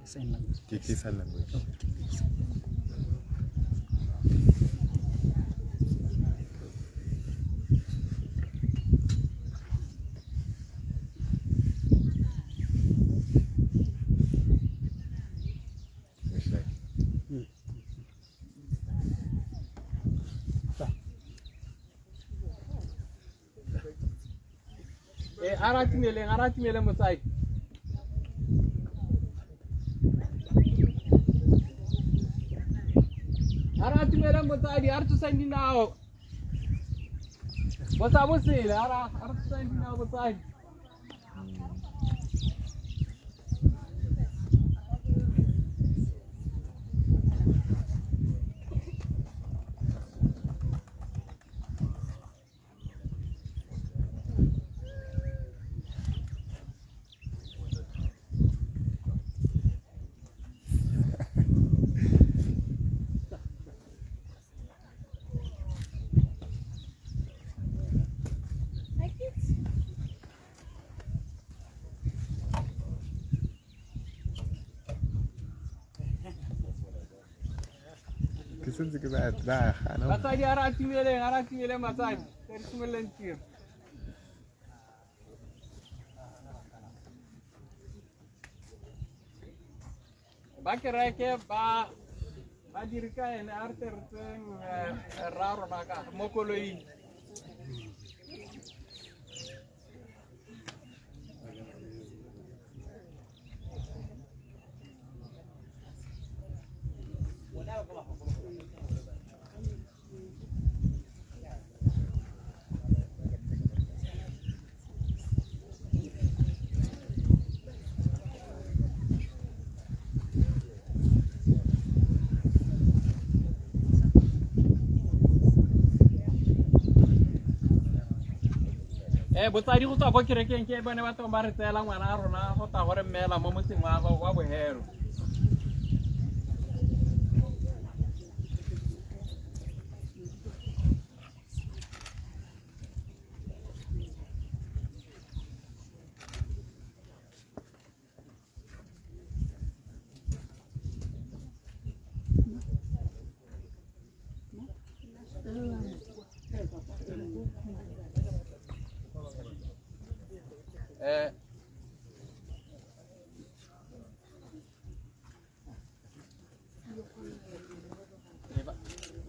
sign language. Kiki sign language. Arati mele musai. Arati mele musai di artu sandi nao. Bota você, artu sandi nao musai. Kisunzi kibaya dah khana. Masai arati mele masai. Terus melencir. Bakar ke ba dirika en arter teng raro naka mokoloi. Botari go tswa go kerekeng ke bone batho ba re tsela ngwana a rona go ta gore mmela mo motseng wa Bohero.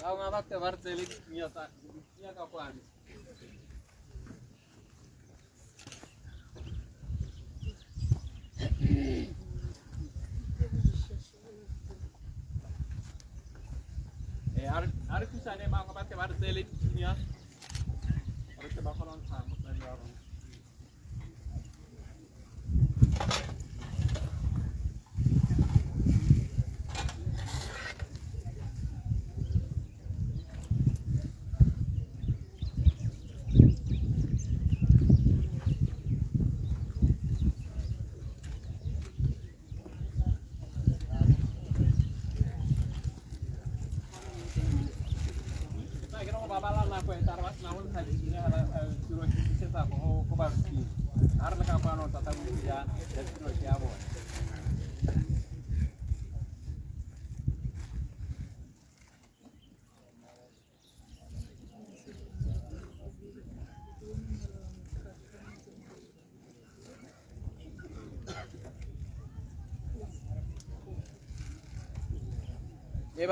Ako nga bakte vartselit niya kapuan. Ari kusane mga bakte vartselit niya. Ari te bakalon sa mo.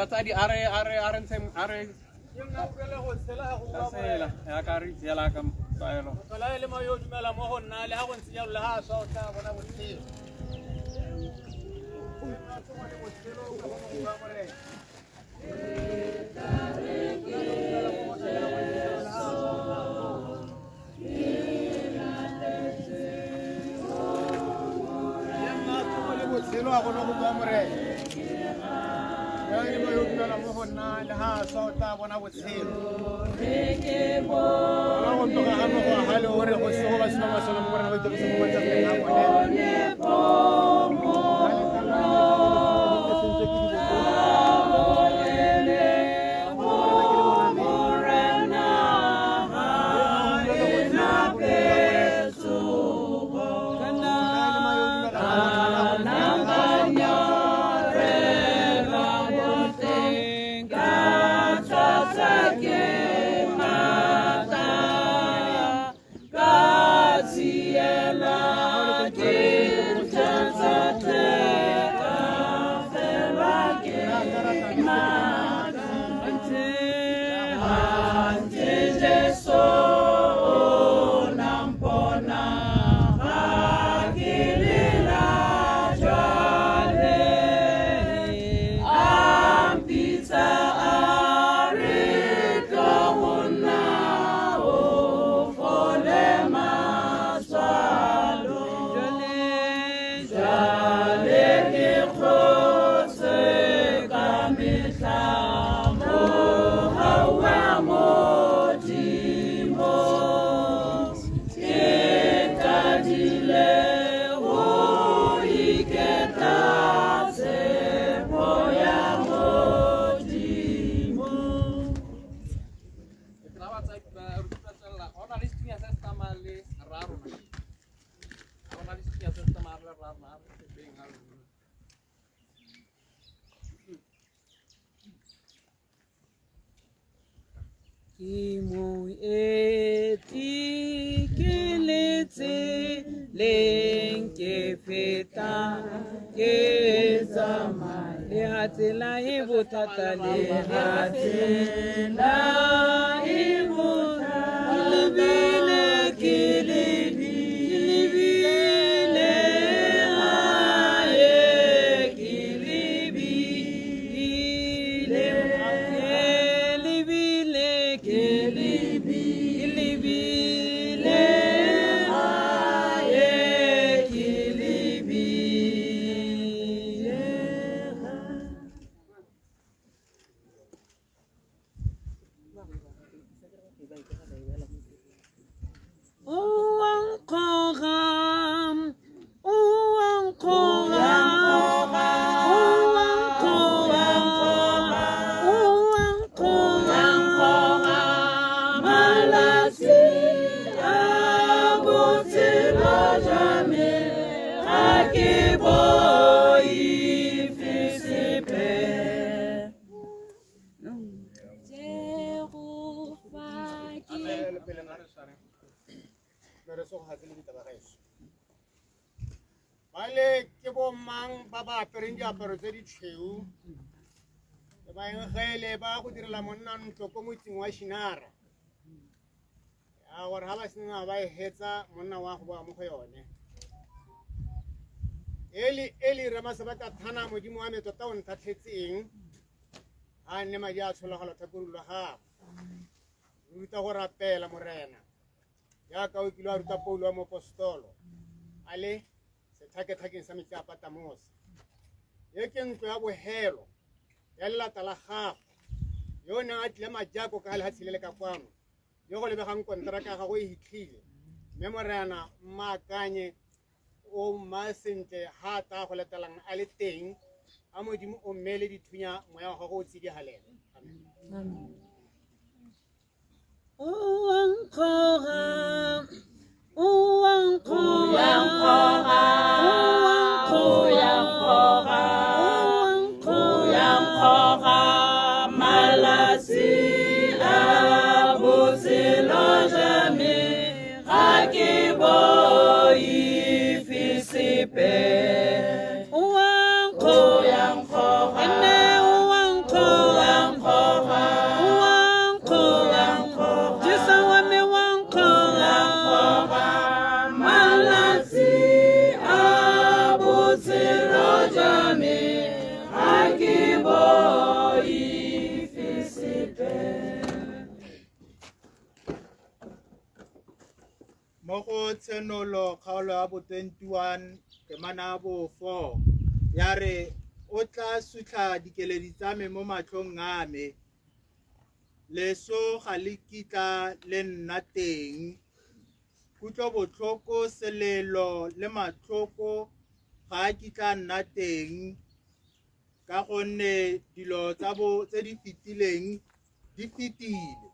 Tadi are yung napela ho sila ako sila ya kari sila kam tayo sala ile mo yun mala mo hon na le hakon siya laha so ta bona buti silo ako no kumare yani mo yung na mo na laha so ta bona buti wala ko to ano ko halo ore ko so ba sino masolo mo na dito sa mga tao na ako Kanya Imo eti keletse leng ke feta ke tsamaya le ha tsela e bothata le ha tsela e bothata lebile ke lebile hae ke lebile lebile ke lebile hae ke lebile Vale ke bo mang ba ba apereng diaparo tse ditshweu ba engele ba go direla monna ntlo ko motseng wa Shinara ya gore ha ba sena ba hetsa monna wa go ba mo go yone eli rama sebaka thana modimo wa metota o nthatlhetseng a nne madi a tsholagala thakorolo ga ruta go rapela morena ya ka o kilo a ruta Paulo wa mopostolo ale thake-thakeng sa metsi a Patamos ye ke ntlo ya bohelo ya lelata la gago yo ne a tlile majako ka le ha tshilele ka kwano yo go lebegang kontraka ya gago e hitlhile mme morena mmaakanye o masentle ha ta go letelang a le teng a modimo o mmele dithunya moya wa gago o tse di halele amen Moko tsenolo kgaolo ya bo 21 temana bo 4 yare o tla sutla dikeledi tsa me mo matlong a me leso ga le kitla le nna teng kutlo botlhoko selelo le matlhoko ga a kitla nna teng ka gonne dilo tsa bo tse di fitileng di fitile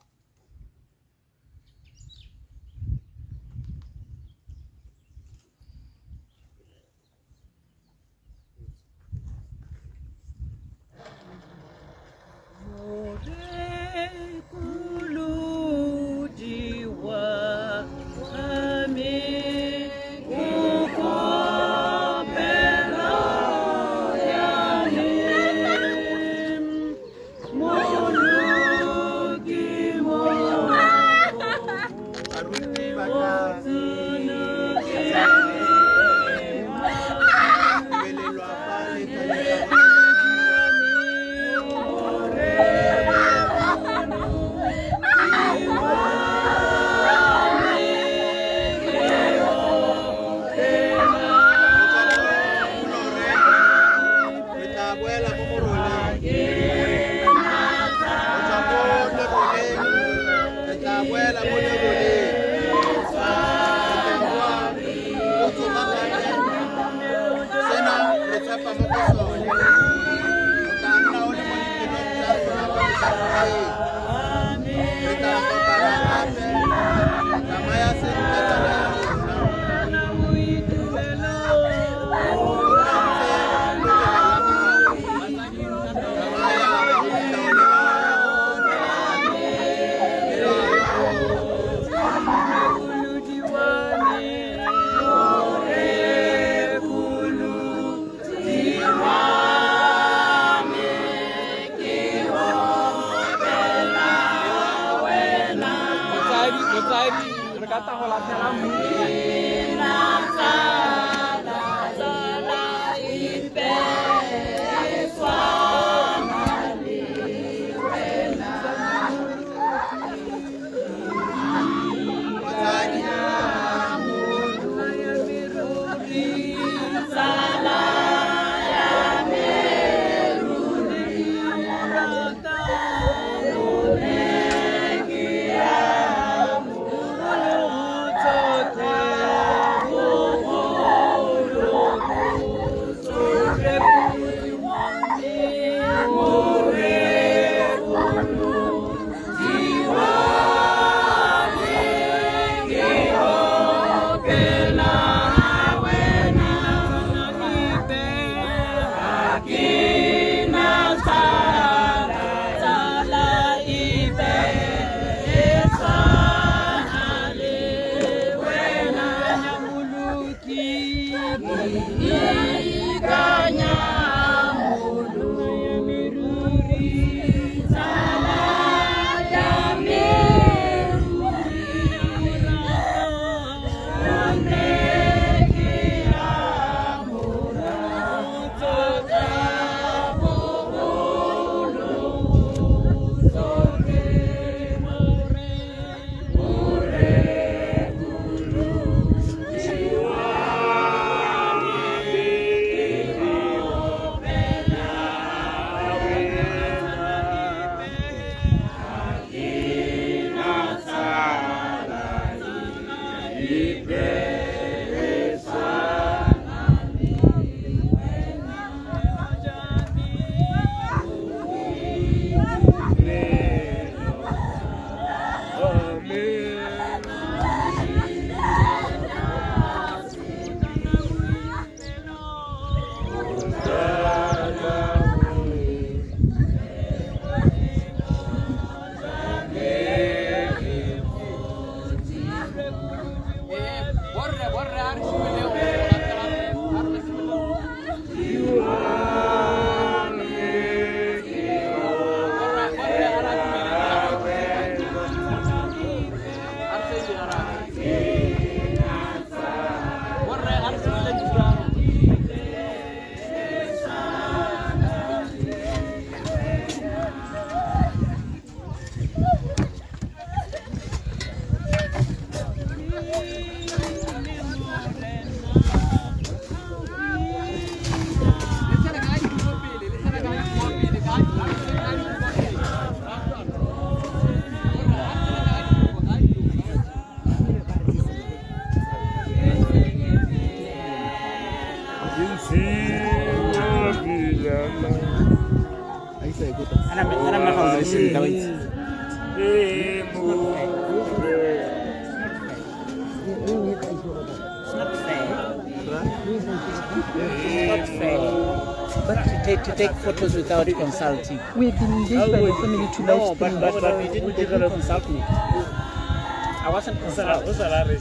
To take photos without consulting. We've been engaged by the family to No, but we didn't consult me. I wasn't consulted.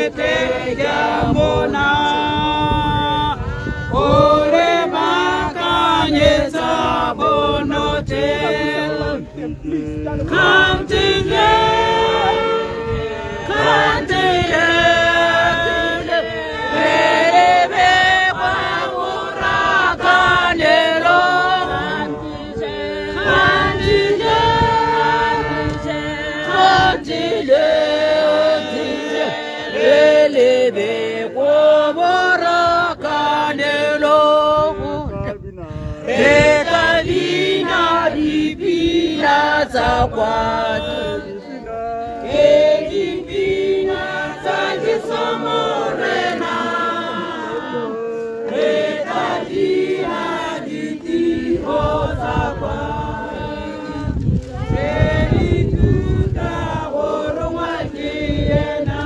te jamona ore makanyetsa bonote kantile erebe kwamura kanelo kantile elebe kwamura kanelo ekabina dipina zakwatu edipina zakisamorena ekabina ditiho zakwatu edituta woromwakiena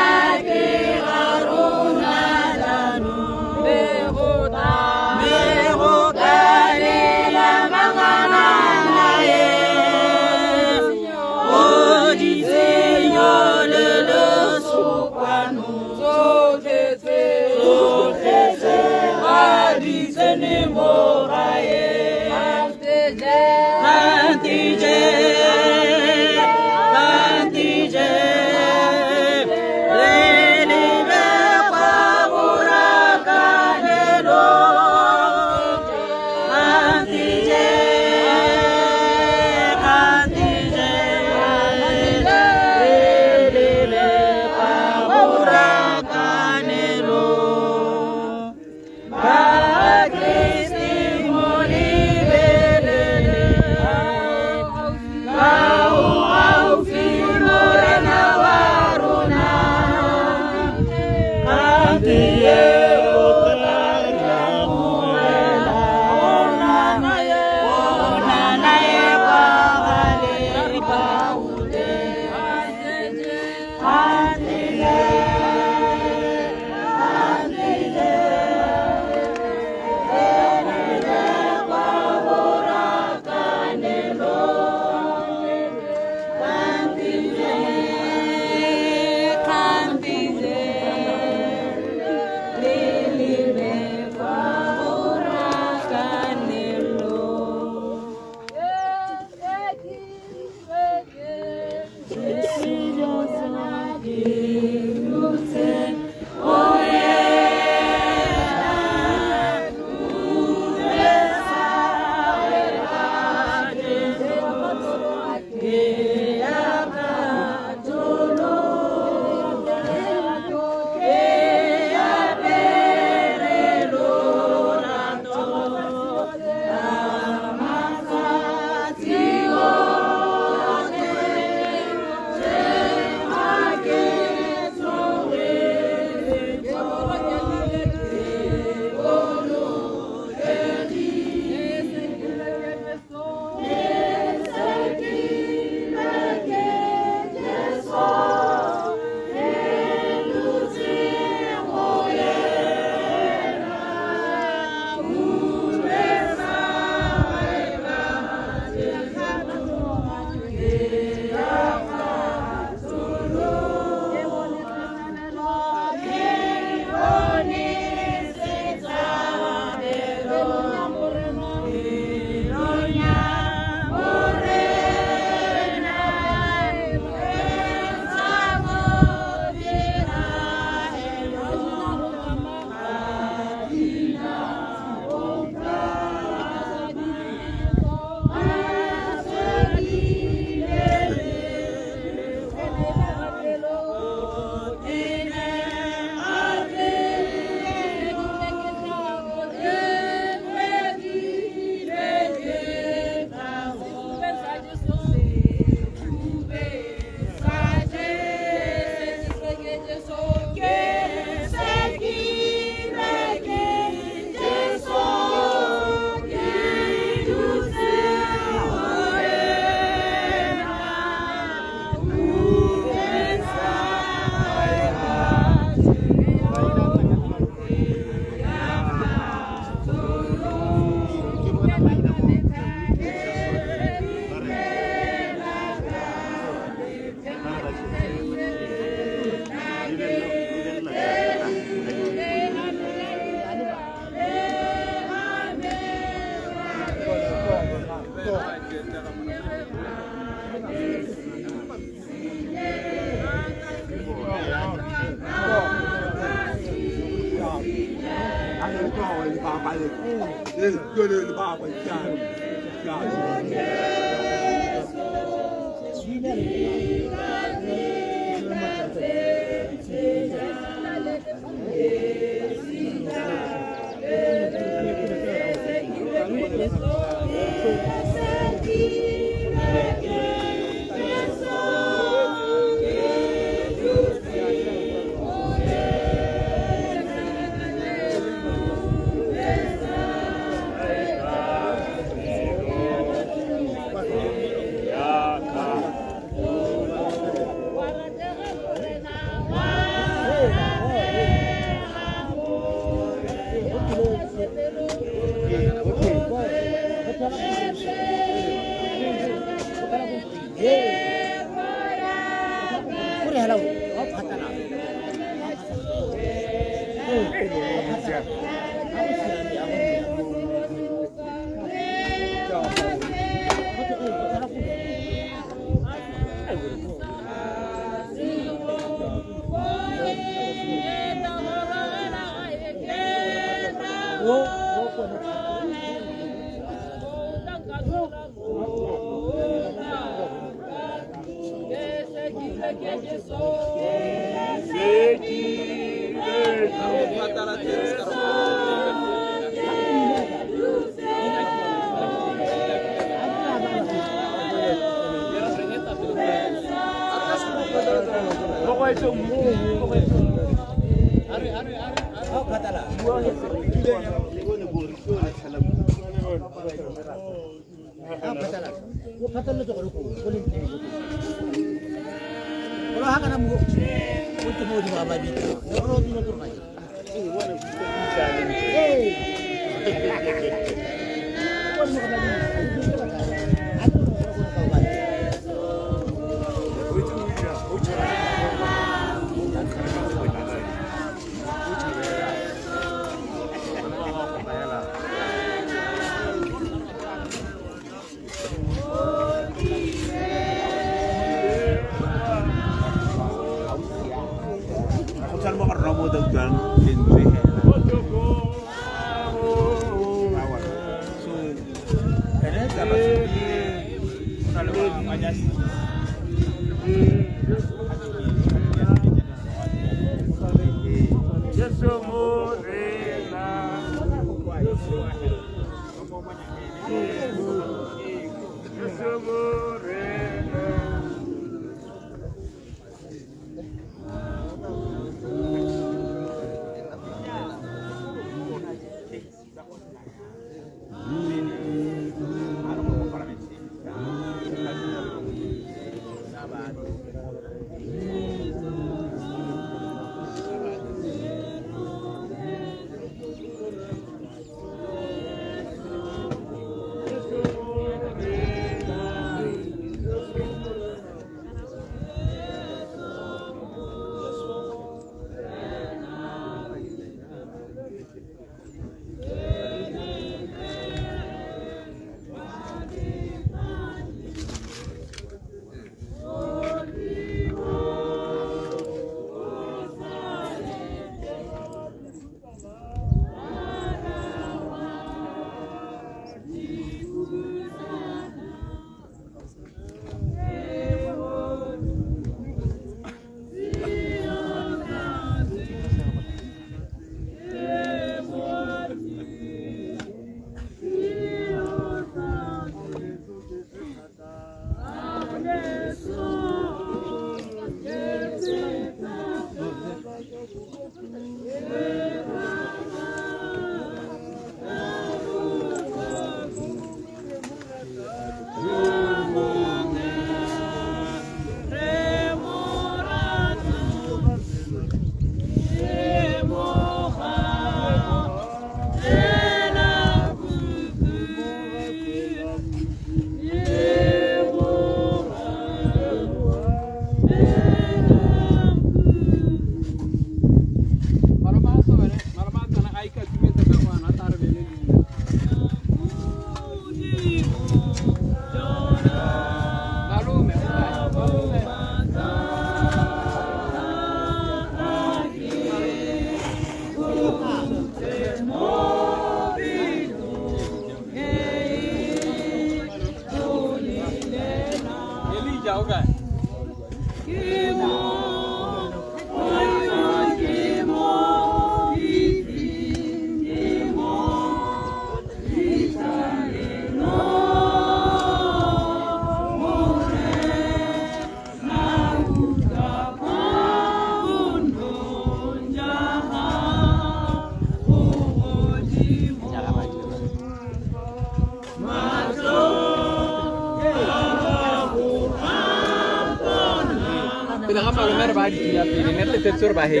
ba di ya pele ne le tetse re ba he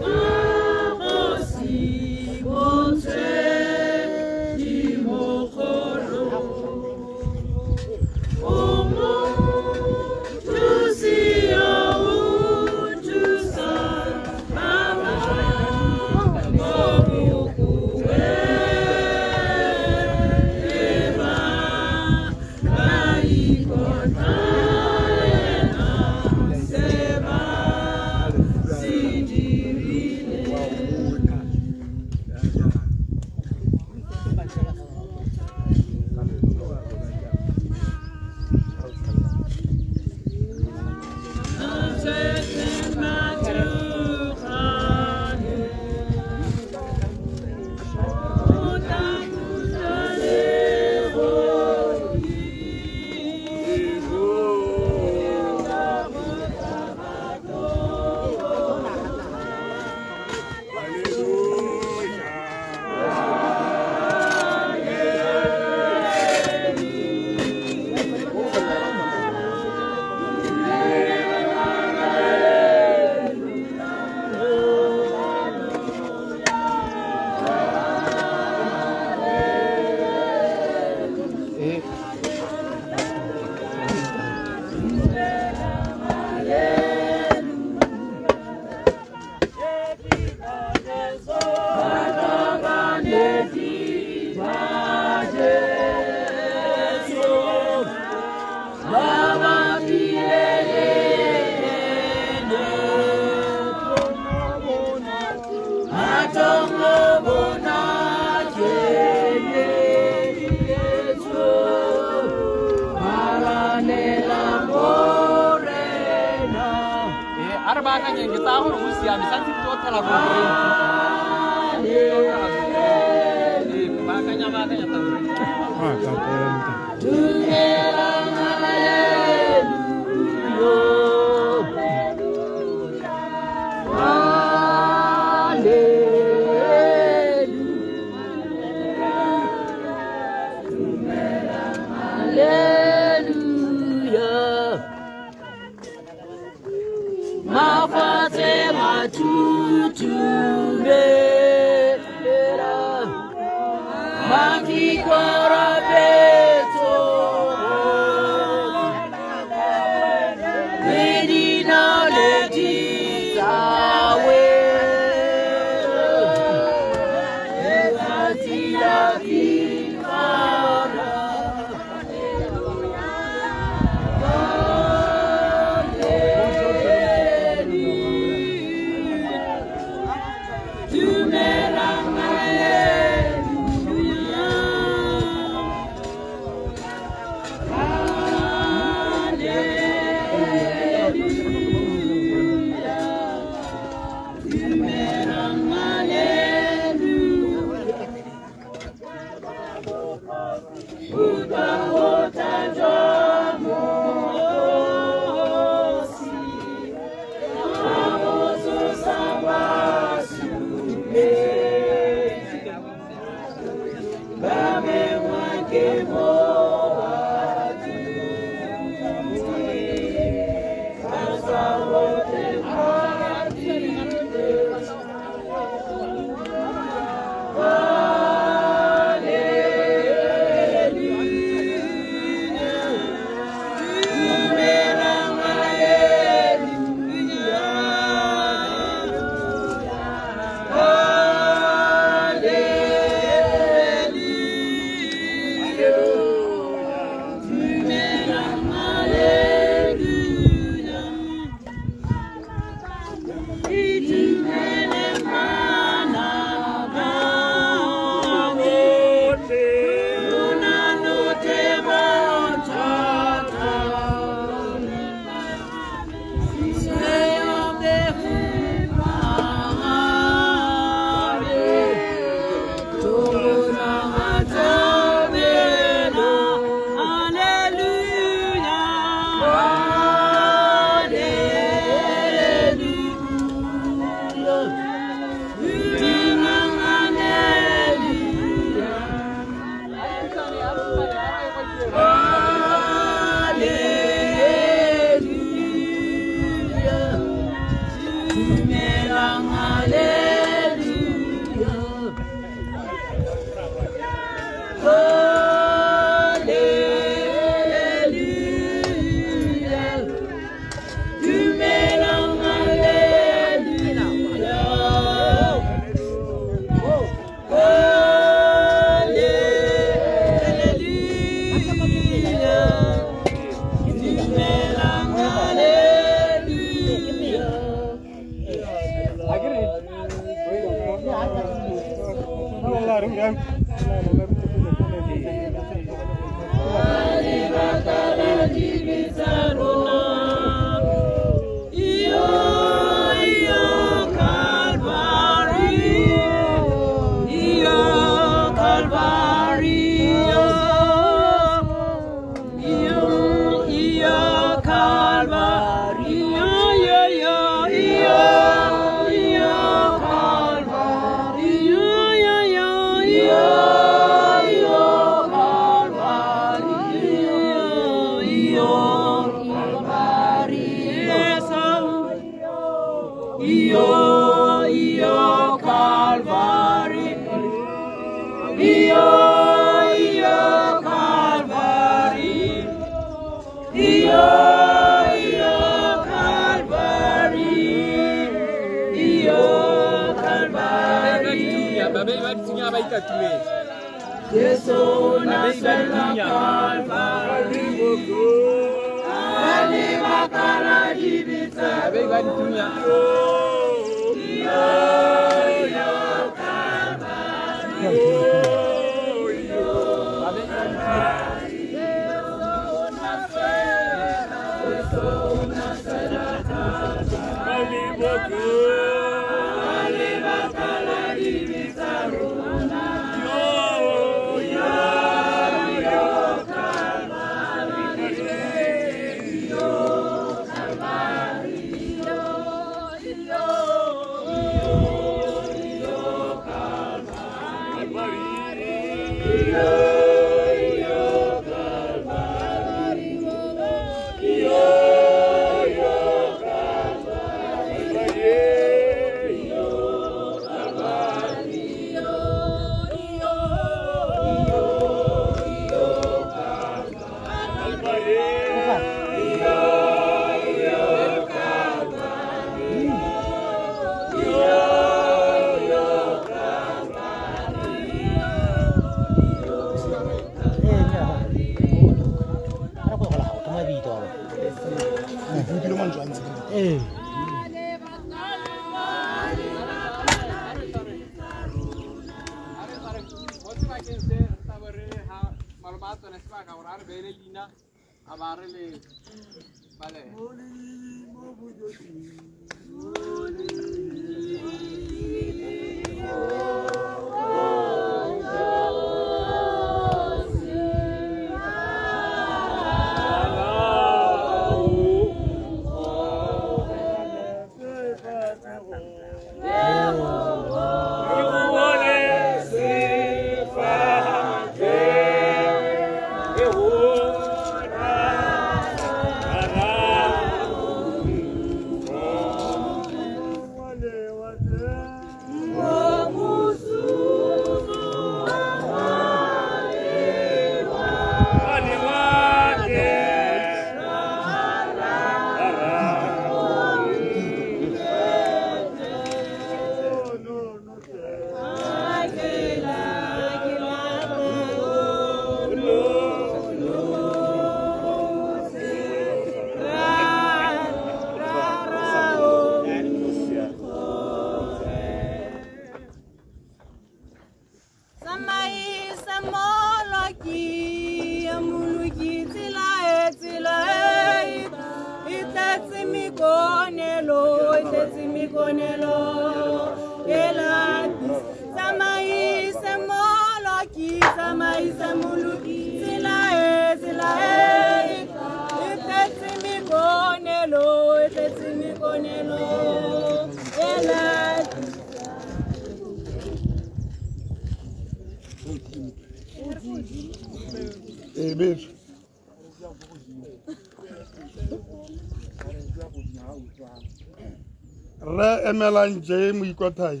Re emelang je Moikotai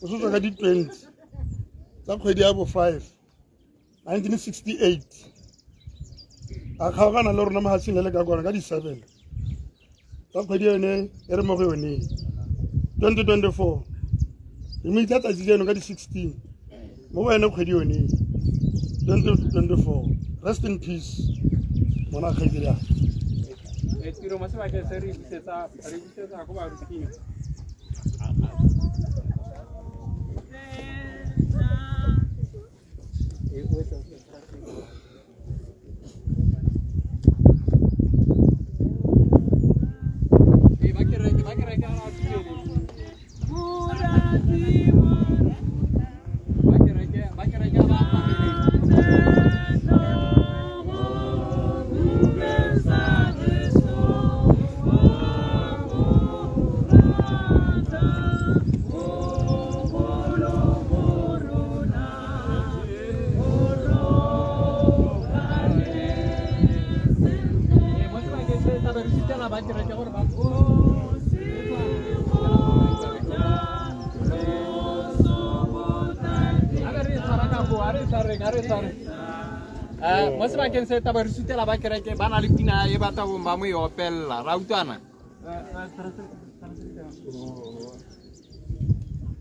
o se ka di 20 tsa kgwedi ya bo 5 1968 a kgaogana le rona mahatsing le ka kwana ka di 7 tsa kgwedi yone e re mo go yone 2024 re mo itata tseno ka di 16 mo wena kgwedi yone 2024 rest in peace mona kgedira tiro mo sebaka se re bisetsa go ba rutile be re sutela ba kereke gore ba mo sebakeng se taba re sutela ba kereke ba na le pina e batla bo ba mo e opella ra utlwana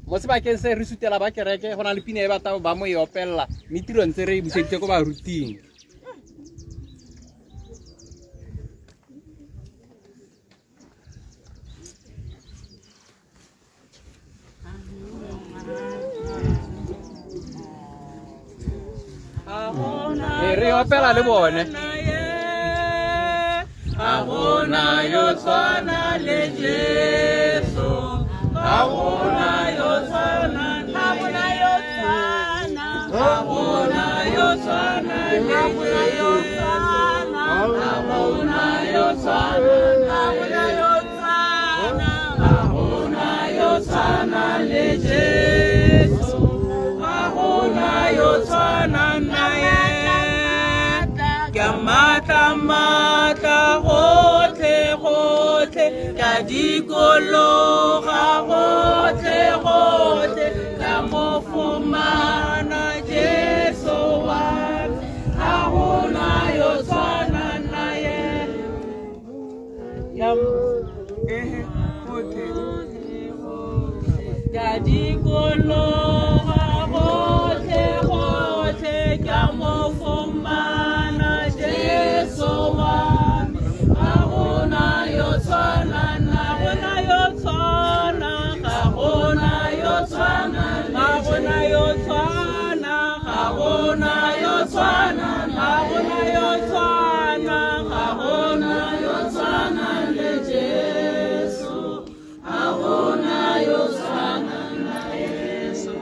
mo sebakeng se re sutela ba kereke go na le pina e batla ba mo e opella mme tiro ntse re buseditse go ba ruting re opela le bone a gona yo tshwana le Jesu a gona yo tshwana a gona yo tshwana a gona yo tshwana a gona yo tshwana a gona yo tshwana a gona yo tshwana a gona yo tshwana le Jesu a gona yo tshwana naye mata mata gotle gotle ka dikologa gotle gotle ka mo fumana Jesu wa a gona yo tshwana naye ka dikologa gotle gotle ka mo fumana Jesu wa a gona yo tshwana na gona yo tshwana ga gona yo tshwana ga gona yo tshwana ga gona yo tshwana ga gona yo tshwana ga gona yo tshwana le Jesu a gona yo tshwana na Jesu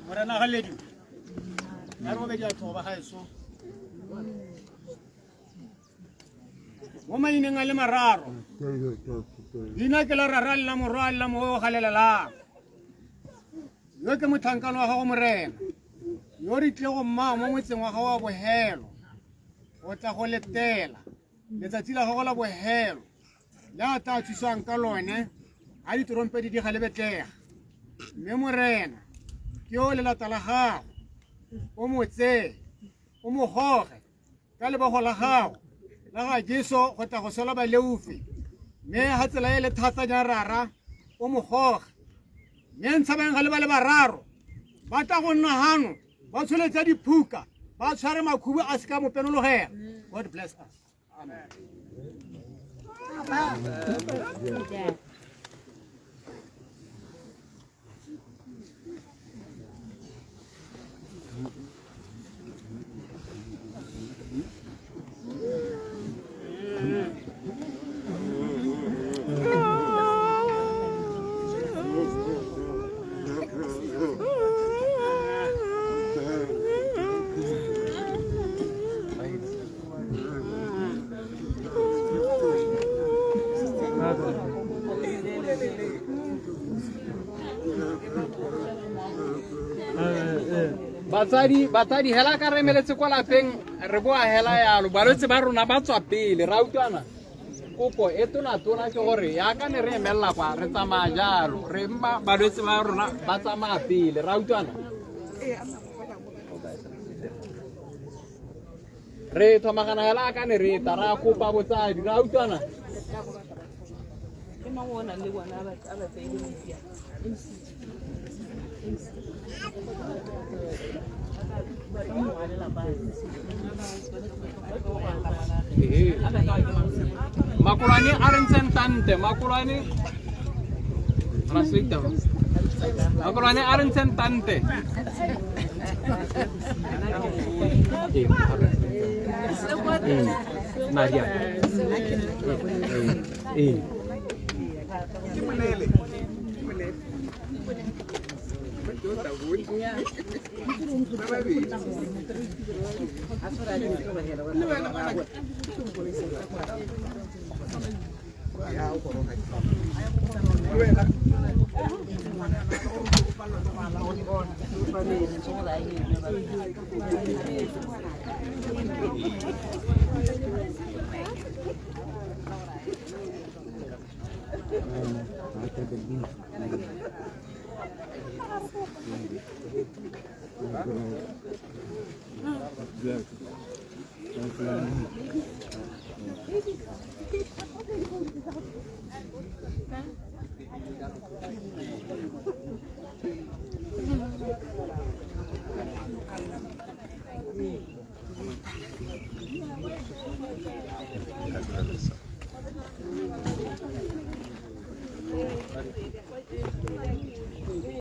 Morena Haledi ya re bobedi a thoba ga eso mo maineng a le mararo dina ke la rara la morwa la mo galela yo ke mothankano wa gago morena yo re tle go mma mo motseng wa gago wa bohelo o tla go letela letsatsi la gago la bohelo la ta thusang ka lone a ditorompedi di galebetlega mme morena ke o le lata la gago o motse o mo goge ka lebogo la gago la ga Jesu go tla go sola ba leufi mme ha tsela e le thata nya rara o mo goge mme ntsha bang ga le ba le bararo ba tla go nna hano ba tsholetsa diphuka ba tshware makhubu a se ka mopenologela. God bless us. Amen. Batsadi hela ka re meletse kwa lapeng re boa hela yalo balwetse ba rona ba tswa pele ra utlwana kopo e tona ke gore ya ka ne re emella kwa re tsamaya jalo re mba balwetse ba rona ba tsamaya pele ra utlwana re thomagana hela ka ne re tara kopa botsadi ra utlwana mawona le bona a ba tsene media Makulani arensen tante, makulani rasita. Makulani arensen tante. Nadia. Gracias.